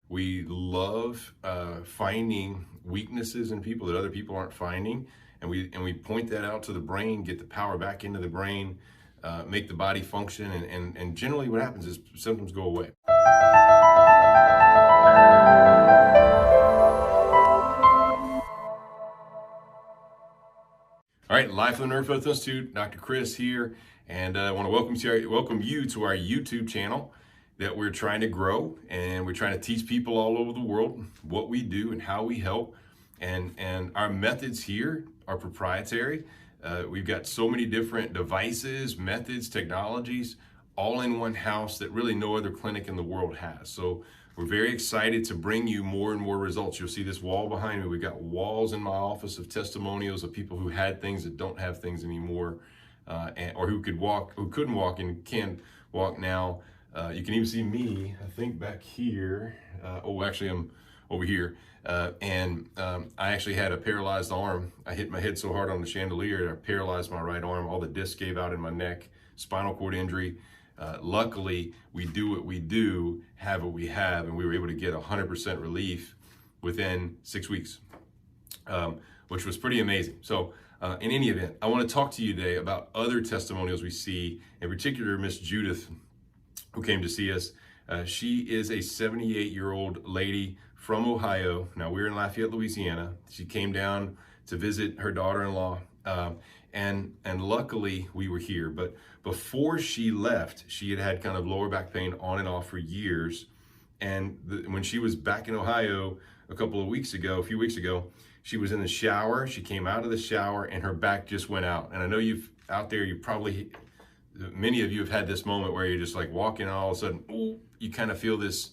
We love finding weaknesses in people that other people aren't finding, and we point that out to the brain, get the power back into the brain, make the body function, and generally what happens is symptoms go away. All right, live from the Nerve Health Institute, Dr. Chris here, and I want to welcome you to our YouTube channel that we're trying to grow, and we're trying to teach people all over the world what we do and how we help. And our methods here are proprietary. We've got so many different devices, methods, technologies, all in one house that really no other clinic in the world has. So we're very excited to bring you more and more results. You'll see this wall behind me. We've got walls in my office of testimonials of people who had things that don't have things anymore, or who couldn't walk and can walk now. You can even see me, I think, back here. Actually, I'm over here. I actually had a paralyzed arm. I hit my head so hard on the chandelier, I paralyzed my right arm. All the discs gave out in my neck, spinal cord injury. Luckily, we do what we do, have what we have, and we were able to get 100% relief within 6 weeks, which was pretty amazing. So in any event, I want to talk to you today about other testimonials we see, in particular, Miss Judieth, who came to see us. She is a 78-year-old lady from Ohio. Now, we're in Lafayette, Louisiana. She came down to visit her daughter-in-law, and luckily we were here. But before she left, she had kind of lower back pain on and off for years. And when she was back in Ohio a few weeks ago, she was in the shower. She came out of the shower and her back just went out. And I know many of you have had this moment where you're just like walking and all of a sudden, ooh, you kind of feel this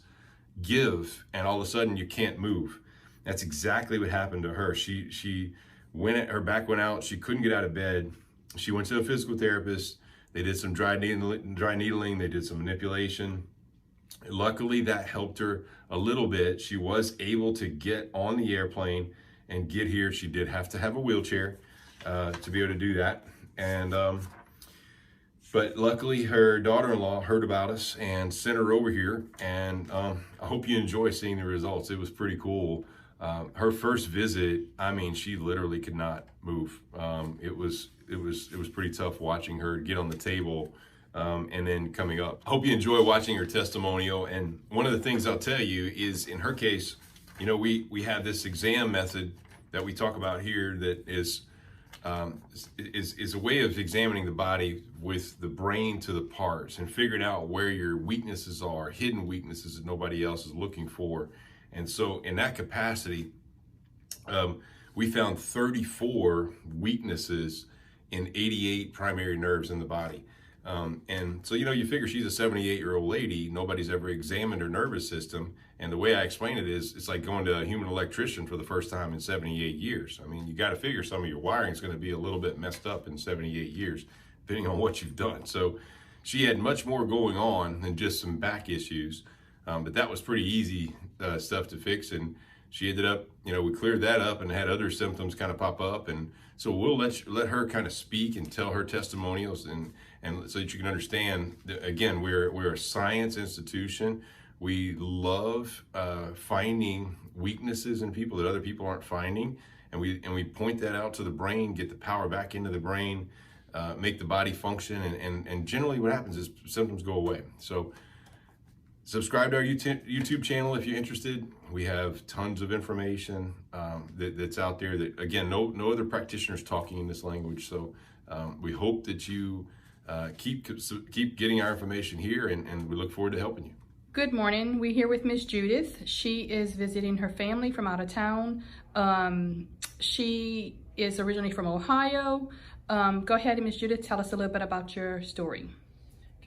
give and all of a sudden you can't move. That's exactly what happened to her. Her back went out. She couldn't get out of bed. She went to a physical therapist. They did some dry needling. They did some manipulation. Luckily, that helped her a little bit. She was able to get on the airplane and get here. She did have to have a wheelchair to be able to do that. But luckily, her daughter-in-law heard about us and sent her over here. And I hope you enjoy seeing the results. It was pretty cool. Her first visit, she literally could not move. It was pretty tough watching her get on the table and then coming up. I hope you enjoy watching her testimonial. And one of the things I'll tell you is, in her case, we have this exam method that we talk about here that is a way of examining the body with the brain to the parts and figuring out where your weaknesses are, hidden weaknesses that nobody else is looking for. And so in that capacity, we found 34 weaknesses in 88 primary nerves in the body. And so, you figure she's a 78-year-old lady, nobody's ever examined her nervous system. And the way I explain it is, it's like going to a human electrician for the first time in 78 years. You got to figure some of your wiring is going to be a little bit messed up in 78 years, depending on what you've done. So she had much more going on than just some back issues. But that was pretty easy stuff to fix. And she ended up, we cleared that up and had other symptoms kind of pop up. And so we'll let her kind of speak and tell her testimonials and so that you can understand that, again, we're a science institution. We love finding weaknesses in people that other people aren't finding. And we point that out to the brain, get the power back into the brain, make the body function. And generally what happens is symptoms go away. So subscribe to our YouTube channel if you're interested. We have tons of information that's out there that, again, no other practitioners talking in this language. So we hope that you keep getting our information here, and we look forward to helping you. Good morning. We're here with Miss Judieth. She is visiting her family from out of town. She is originally from Ohio. Go ahead, Miss Judieth, tell us a little bit about your story.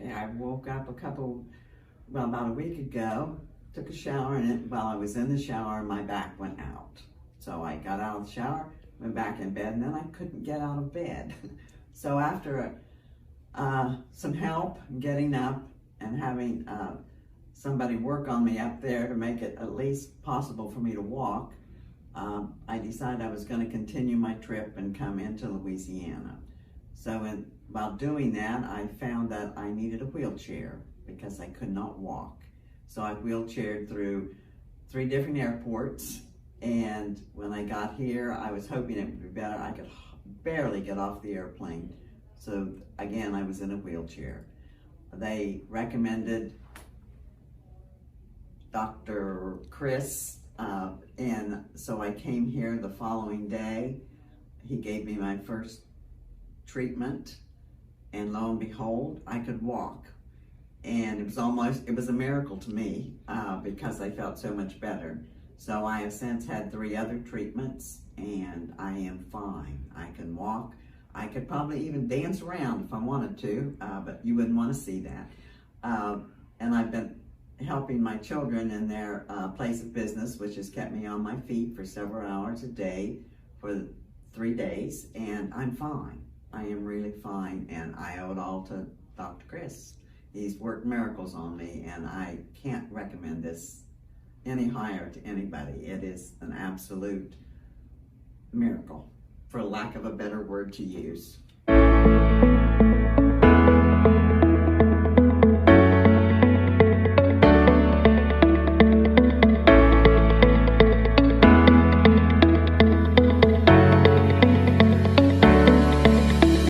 Okay, I woke up about a week ago, took a shower, and while I was in the shower, my back went out. So I got out of the shower, went back in bed, and then I couldn't get out of bed. So after some help getting up and having somebody work on me up there to make it at least possible for me to walk, I decided I was going to continue my trip and come into Louisiana. So while doing that, I found that I needed a wheelchair because I could not walk. So I wheelchaired through 3 different airports. And when I got here, I was hoping it would be better. I could barely get off the airplane. So again, I was in a wheelchair. They recommended Dr. Chris, and so I came here the following day. He gave me my first treatment, and lo and behold, I could walk. And it was a miracle to me because I felt so much better. So I have since had 3 other treatments, and I am fine. I can walk. I could probably even dance around if I wanted to, but you wouldn't want to see that. And I've been helping my children in their place of business, which has kept me on my feet for several hours a day for 3 days, and I'm fine. I am really fine, and I owe it all to Dr. Chris. He's worked miracles on me, and I can't recommend this any higher to anybody. It is an absolute miracle, for lack of a better word to use.